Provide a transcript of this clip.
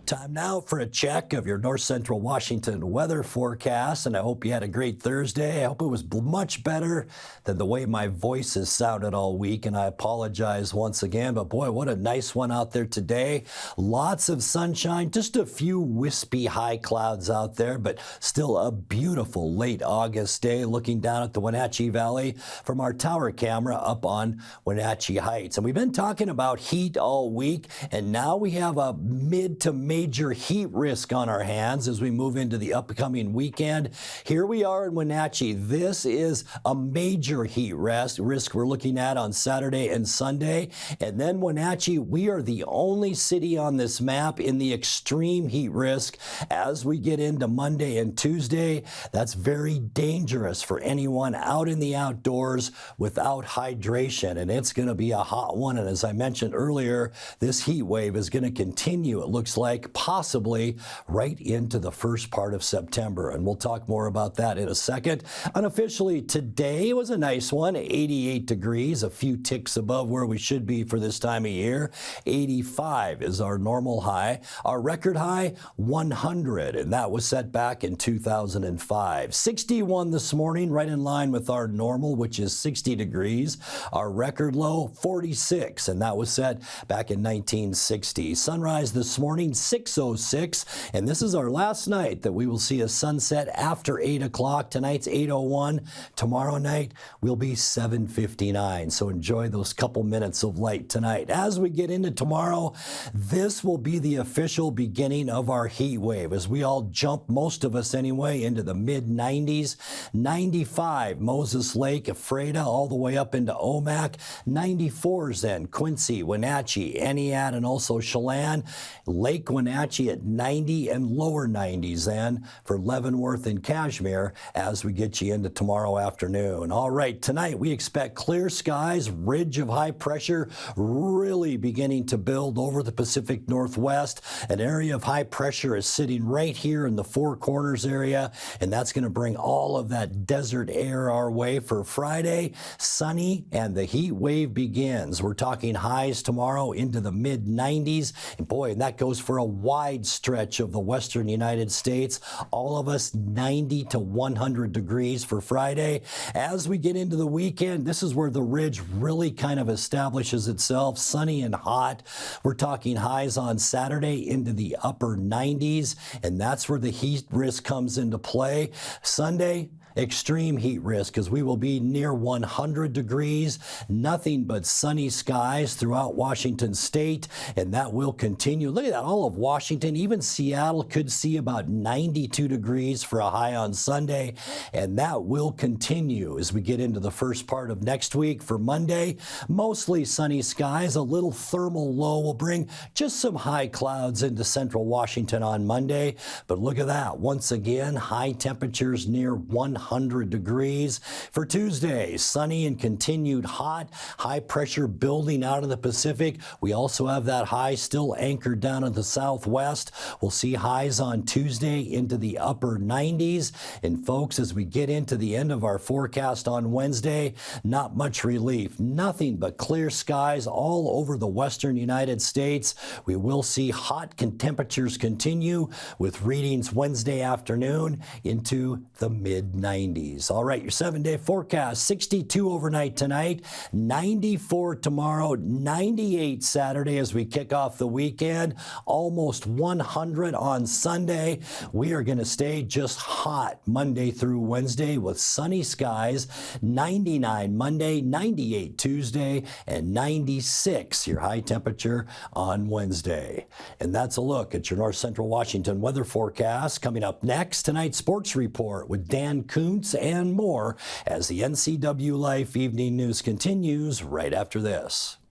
Time now for a check of your north central Washington weather forecast, and I hope you had a great Thursday. I hope it was much better than the way my voice has sounded all week, and I apologize once again, but boy, what a nice one out there today. Lots of sunshine, just a few wispy high clouds out there, but still a beautiful late August day looking down at the Wenatchee Valley from our tower camera up on Wenatchee Heights. And we've been talking about heat all week, and now we have a mid to major heat risk on our hands as we move into the upcoming weekend. Here we are in Wenatchee. This is a major heat risk we're looking at on Saturday and Sunday. And then Wenatchee, we are the only city on this map in the extreme heat risk as we get into Monday and Tuesday. That's very dangerous for anyone out in the outdoors without hydration, and it's going to be a hot one. And as I mentioned earlier, this heat wave is going to continue, it looks like, possibly right into the first part of September. And we'll talk more about that in a second. Unofficially, today was a nice one, 88 degrees, a few ticks above where we should be for this time of year. 85 is our normal high. Our record high, 100, and that was set back in 2005. 61 this morning, right in line with our normal, which is 60 degrees. Our record low, 46, and that was set back in 1960. Sunrise this morning, 6:06, and this is our last night that we will see a sunset after 8 o'clock. Tonight's 8:01. Tomorrow night will be 7:59, so enjoy those couple minutes of light tonight. As we get into tomorrow, this will be the official beginning of our heat wave as we all jump, most of us anyway, into the mid-90s. 95, Moses Lake, Ephrata, all the way up into Omak. 94s then, Quincy, Wenatchee, Entiat, and also Chelan. Lake Wenatchee at 90 and lower 90s then for Leavenworth and Cashmere as we get you into tomorrow afternoon. All right, tonight we expect clear skies, ridge of high pressure really beginning to build over the Pacific Northwest. An area of high pressure is sitting right here in the Four Corners area, and that's going to bring all of that desert air our way for Friday. Sunny, and the heat wave begins. We're talking highs tomorrow into the mid-90s, and boy, and that goes for a wide stretch of the western United States. All of us 90 to 100 degrees for Friday. As we get into the weekend, this is where the ridge really kind of establishes itself. Sunny and hot. We're talking highs on Saturday into the upper 90s, and that's where the heat risk comes into play. Sunday, extreme heat risk as we will be near 100 degrees, nothing but sunny skies throughout Washington state, and that will continue. Look at that, all of Washington, even Seattle could see about 92 degrees for a high on Sunday, and that will continue as we get into the first part of next week. For Monday, mostly sunny skies, a little thermal low will bring just some high clouds into central Washington on Monday, but look at that, once again, high temperatures near 100 degrees. For Tuesday, sunny and continued hot, high pressure building out of the Pacific. We also have that high still anchored down in the southwest. We'll see highs on Tuesday into the upper 90s. And folks, as we get into the end of our forecast on Wednesday, not much relief. Nothing but clear skies all over the western United States. We will see hot temperatures continue with readings Wednesday afternoon into the mid-90s. All right, your 7-day forecast, 62 overnight tonight, 94 tomorrow, 98 Saturday as we kick off the weekend, almost 100 on Sunday. We are going to stay just hot Monday through Wednesday with sunny skies, 99 Monday, 98 Tuesday, and 96 your high temperature on Wednesday. And that's a look at your north central Washington weather forecast. Coming up next, tonight's sports report with Dan Kuntz and more as the NCWLIFE Evening News continues right after this.